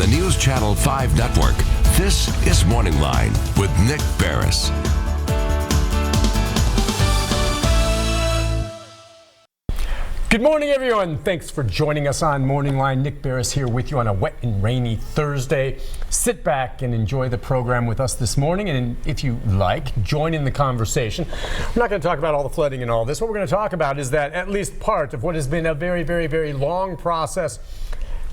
the News Channel 5 network, this is MorningLine with Nick Barris. Good morning, everyone. Thanks for joining us on MorningLine. Nick Barris here with you on a wet and rainy Thursday. Sit back and enjoy the program with us this morning. And if you like, join in the conversation. We're not going to talk about all the flooding and all this. What we're going to talk about is that at least part of what has been a very, very, very long process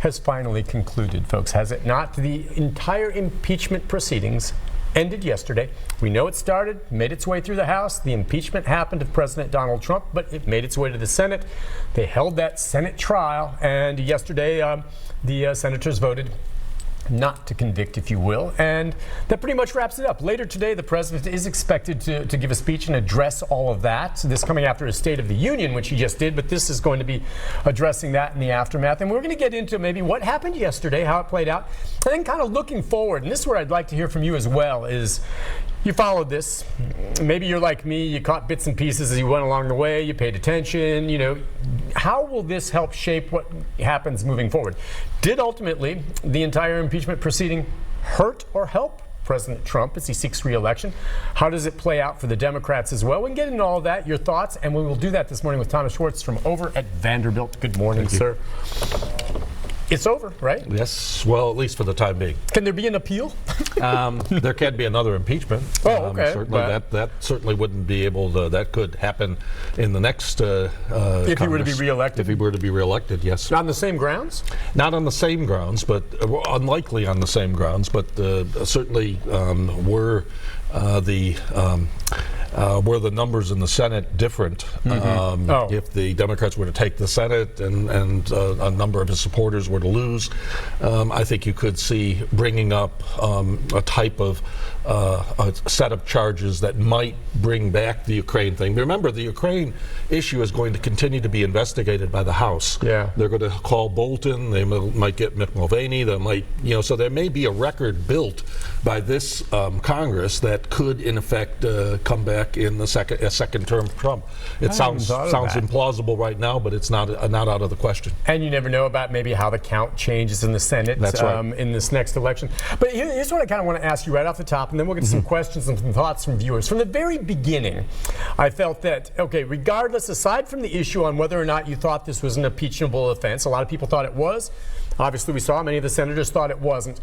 has finally concluded, folks, has it not? The entire impeachment proceedings ended yesterday. We know it started, made its way through the House. The impeachment happened of President Donald Trump, but it made its way to the Senate. They held that Senate trial, and yesterday the senators voted not to convict, if you will, and that pretty much wraps it up. Later today, the president is expected to give a speech and address all of that. So this coming after his State of the Union, which he just did, but this is going to be addressing that in the aftermath. And we're going to get into maybe what happened yesterday, how it played out, and then kind of looking forward. And this is where I'd like to hear from you as well, is you followed this. Maybe you're like me, you caught bits and pieces as you went along the way, you paid attention, you know. How will this help shape what happens moving forward? Did ultimately the entire impeachment proceeding hurt or help President Trump as he seeks re-election? How does it play out for the Democrats as well? We can get into all of that, your thoughts, and we will do that this morning with Thomas Schwartz from over at Vanderbilt. Good morning, sir. It's over, right? Yes, well, at least for the time being. Can there be an appeal? There can be another impeachment. Oh, okay. Certainly, that certainly wouldn't be able to. That could happen in the next. If he were to be reelected. If he were to be reelected, yes. Not on the same grounds? Not on the same grounds, but unlikely on the same grounds. But certainly were the numbers in the Senate different? If the Democrats were to take the Senate and a number of his supporters were to lose, I think you could see bringing up a type of a set of charges that might bring back the Ukraine thing. Remember, the Ukraine issue is going to continue to be investigated by the House. Yeah. They're going to call Bolton. They might get Mick Mulvaney. They might, so there may be a record built by this Congress that could, in effect, come back in the second term of Trump. It sounds implausible right now, but it's not out of the question. And you never know about maybe how the count changes in the Senate. That's right. In this next election. But here's what I kind of want to ask you right off the top, and then we'll get some questions and some thoughts from viewers. From the very beginning, I felt that, okay, regardless, aside from the issue on whether or not you thought this was an impeachable offense, a lot of people thought it was. Obviously, we saw many of the senators thought it wasn't.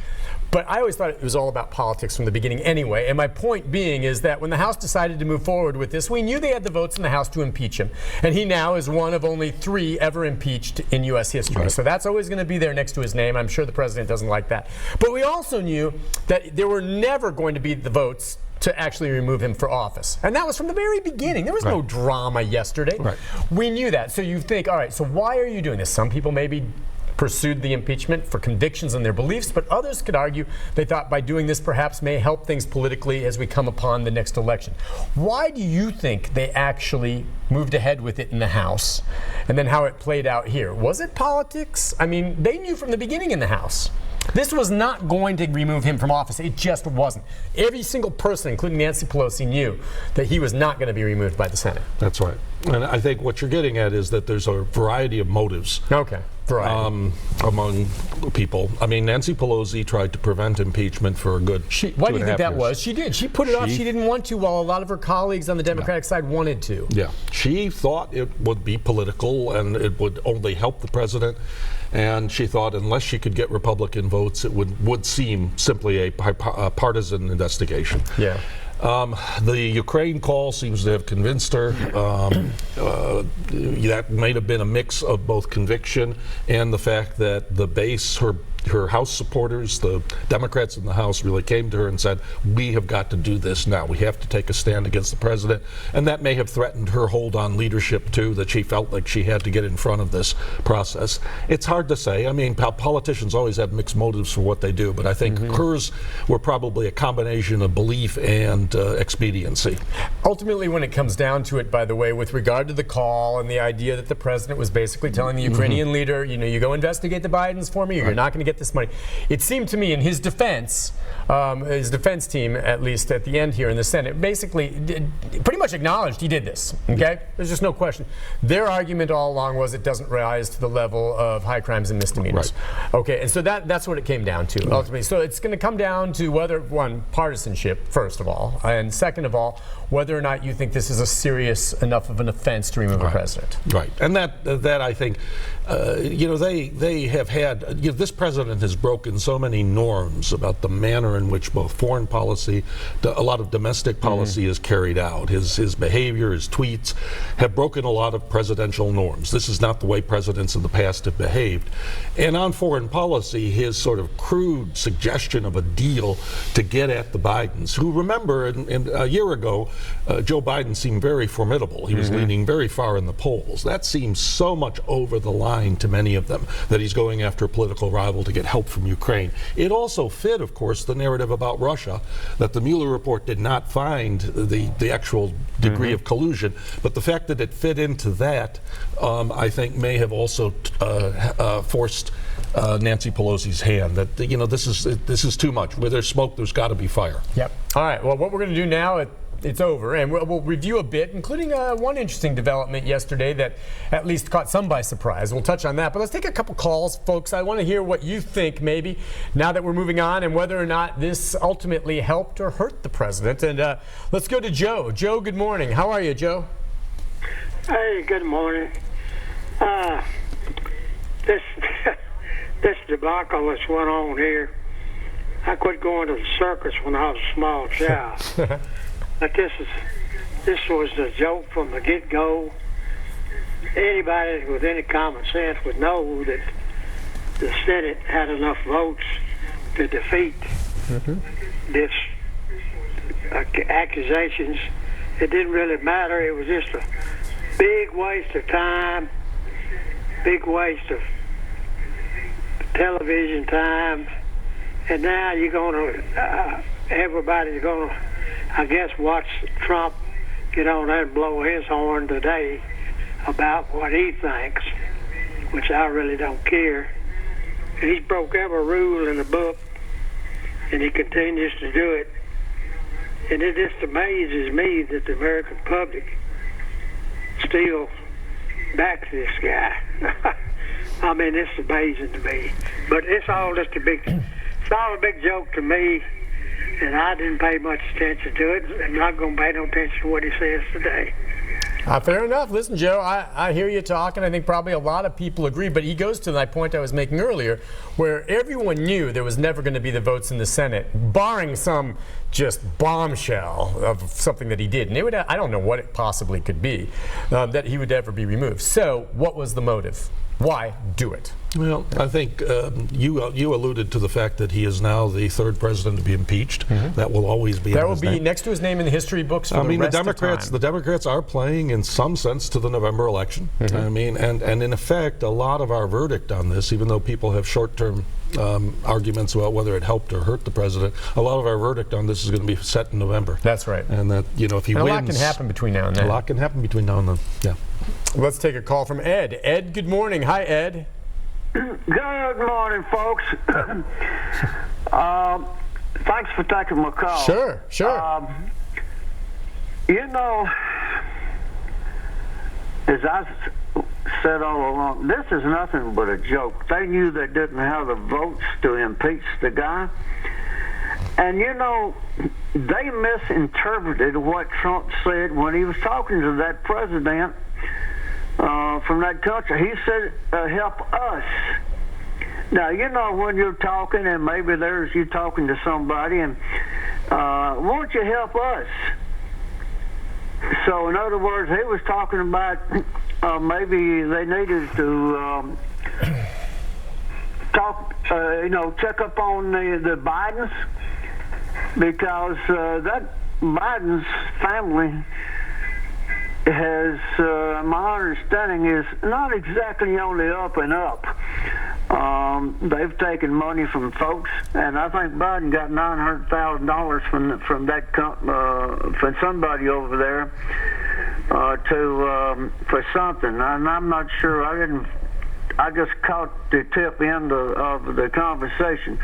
But I always thought it was all about politics from the beginning anyway. And my point being is that when the House decided to move forward with this, we knew they had the votes in the House to impeach him. And he now is one of only 3 ever impeached in U.S. history. Right. So that's always going to be there next to his name. I'm sure the president doesn't like that. But we also knew that there were never going to be the votes to actually remove him for office. And that was from the very beginning. There was no drama yesterday. Right. We knew that. So you think, all right, so why are you doing this? Some people maybe pursued the impeachment for convictions and their beliefs, but others could argue they thought by doing this perhaps may help things politically as we come upon the next election. Why do you think they actually moved ahead with it in the House, and then how it played out here? Was it politics? I mean, they knew from the beginning in the House this was not going to remove him from office. It just wasn't. Every single person, including Nancy Pelosi, knew that he was not going to be removed by the Senate. That's right. And I think what you're getting at is that there's a variety of motives. Okay. Among people. I mean, Nancy Pelosi tried to prevent impeachment for a good 2.5 years. Why do you think that was? She did. She put it off. She didn't want to, while a lot of her colleagues on the Democratic side wanted to. Yeah. She thought it would be political and it would only help the president. And she thought unless she could get Republican votes, it would seem simply a partisan investigation. Yeah. The Ukraine call seems to have convinced her. That may have been a mix of both conviction and the fact that the base, her House supporters, the Democrats in the House, really came to her and said, we have got to do this now. We have to take a stand against the president. And that may have threatened her hold on leadership, too, that she felt like she had to get in front of this process. It's hard to say. I mean, politicians always have mixed motives for what they do, but I think hers were probably a combination of belief and expediency. Ultimately, when it comes down to it, by the way, with regard to the call and the idea that the president was basically telling the Ukrainian leader, you go investigate the Bidens for me, or you're not going to get get this money? It seemed to me, in his defense team, at least at the end here in the Senate, basically pretty much acknowledged he did this. Okay, there's just no question. Their argument all along was it doesn't rise to the level of high crimes and misdemeanors. Right. Okay, and so that's what it came down to ultimately. So it's going to come down to whether, one, partisanship first of all, and second of all, whether or not you think this is a serious enough of an offense to remove a president. Right, and that I think, they have had, this president has broken so many norms about the manner in which both foreign policy, a lot of domestic policy is carried out. His behavior, his tweets have broken a lot of presidential norms. This is not the way presidents in the past have behaved. And on foreign policy, his sort of crude suggestion of a deal to get at the Bidens, who, remember, a year ago, Joe Biden seemed very formidable. He was leaning very far in the polls. That seems so much over the line to many of them, that he's going after a political rival to get help from Ukraine. It also fit, of course, the narrative about Russia, that the Mueller report did not find the actual degree of collusion, but the fact that it fit into that, I think, may have also forced Nancy Pelosi's hand. That this is too much. Where there's smoke, there's got to be fire. Yep. All right. Well, what we're going to do now, it's over, and we'll review a bit, including one interesting development yesterday that at least caught some by surprise. We'll touch on that, but let's take a couple calls, folks. I want to hear what you think, maybe, now that we're moving on, and whether or not this ultimately helped or hurt the president. And let's go to Joe. Joe, good morning. How are you, Joe? Hey, good morning. This debacle that's went on here, I quit going to the circus when I was a small child. But this was a joke from the get-go. Anybody with any common sense would know that the Senate had enough votes to defeat this accusations. It didn't really matter. It was just a big waste of time, big waste of television time. And now you're going to, everybody's going to, I guess, watch Trump get on there and blow his horn today about what he thinks, which I really don't care. And he's broke every rule in the book, and he continues to do it. And it just amazes me that the American public still backs this guy. I mean, it's amazing to me. But it's all just a big joke to me. And I didn't pay much attention to it. I'm not going to pay no attention to what he says today. Fair enough. Listen, Joe, I hear you talking. I think probably a lot of people agree. But he goes to that point I was making earlier, where everyone knew there was never going to be the votes in the Senate, barring some just bombshell of something that he did. And I don't know what it possibly could be, that he would ever be removed. So what was the motive? Why do it? Well, I think you alluded to the fact that he is now the third president to be impeached. That will always be. That will be next to his name in the history books for the rest of time. The Democrats are playing in some sense to the November election. I mean, and in effect, a lot of our verdict on this, even though people have short-term arguments about whether it helped or hurt the president, a lot of our verdict on this is going to be set in November. That's right. And that if he wins, a lot can happen between now and then. A lot can happen between now and then. Yeah. Let's take a call from Ed. Ed, good morning. Hi, Ed. Good morning, folks. Thanks for taking my call. Sure. As I said all along, this is nothing but a joke. They knew they didn't have the votes to impeach the guy. And, they misinterpreted what Trump said when he was talking to that president from that country. He said, help us. Now, when you're talking, and maybe there's you talking to somebody, and won't you help us? So, in other words, he was talking about maybe they needed to check up on the Bidens, because that Biden's family has, my understanding is, not exactly on the up and up. They've taken money from folks, and I think Biden got $900,000 from that from somebody over there for something. And I'm not sure. I just caught the tip end of the conversation.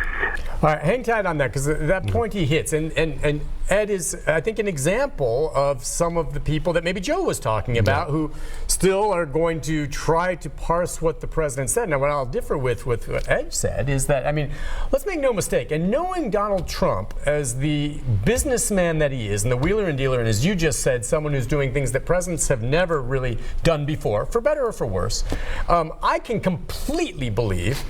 All right, hang tight on that, because that point he hits, and Ed is, I think, an example of some of the people that maybe Joe was talking about, who still are going to try to parse what the president said. Now, what I'll differ with what Ed said is that, I mean, let's make no mistake, and knowing Donald Trump as the businessman that he is, and the wheeler and dealer, and as you just said, someone who's doing things that presidents have never really done before, for better or for worse, I can completely believe,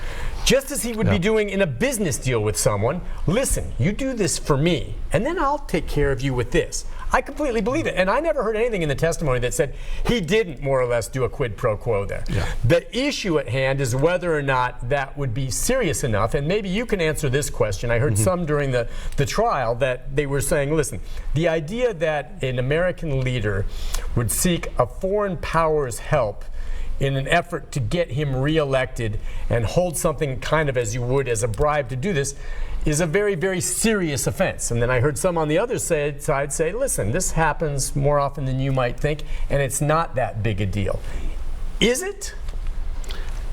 just as he would be doing in a business deal with someone, listen, you do this for me, and then I'll take care of you with this. I completely believe it. And I never heard anything in the testimony that said he didn't more or less do a quid pro quo there. Yeah. The issue at hand is whether or not that would be serious enough. And maybe you can answer this question. I heard some during the trial that they were saying, listen, the idea that an American leader would seek a foreign power's help in an effort to get him reelected and hold something kind of as you would as a bribe to do this is a very, very serious offense. And then I heard some on the other side say, listen, this happens more often than you might think, and it's not that big a deal. Is it?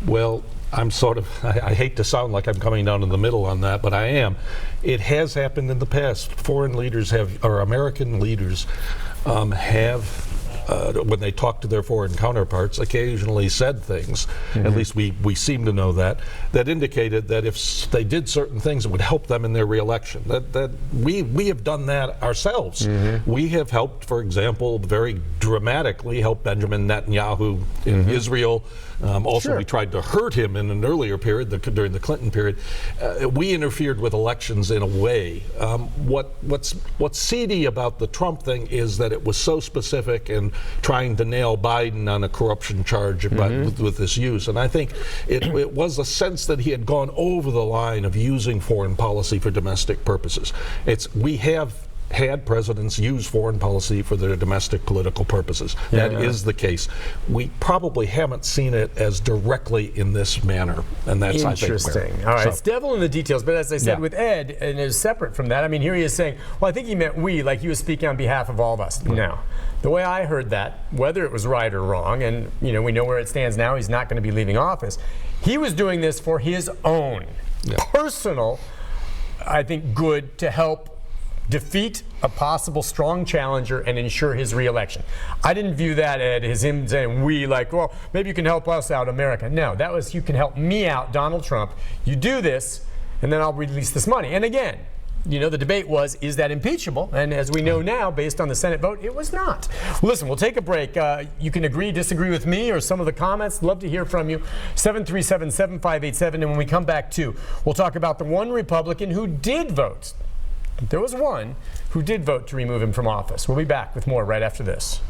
Well, I'm sort of, I hate to sound like I'm coming down in the middle on that, but I am. It has happened in the past. Foreign leaders have, or American leaders have, when they talk to their foreign counterparts, occasionally said things, at least we seem to know that indicated that if they did certain things, it would help them in their reelection. That we have done that ourselves. We have helped, for example, very dramatically help Benjamin Netanyahu in Israel. Also, we tried to hurt him in an earlier period, during the Clinton period. We interfered with elections in a way. What's seedy about the Trump thing is that it was so specific and trying to nail Biden on a corruption charge with this use. And I think it was a sense that he had gone over the line of using foreign policy for domestic purposes. We have had presidents use foreign policy for their domestic political purposes. That is the case. We probably haven't seen it as directly in this manner, and that's interesting. All right, it's devil in the details, but as I said with Ed, and it is separate from that, I mean, here he is saying, well, I think he meant we, like he was speaking on behalf of all of us. Now, the way I heard that, whether it was right or wrong, and we know where it stands now, he's not going to be leaving office, he was doing this for his own personal, I think, good to help defeat a possible strong challenger and ensure his reelection. I didn't view that, Ed, as him saying, we, like, well, maybe you can help us out, America. No, that was, you can help me out, Donald Trump. You do this, and then I'll release this money. And again, the debate was, is that impeachable? And as we know now, based on the Senate vote, it was not. Listen, we'll take a break. You can agree, disagree with me or some of the comments. Love to hear from you. 737-7587. And when we come back, too, we'll talk about the one Republican who did vote. There was one who did vote to remove him from office. We'll be back with more right after this.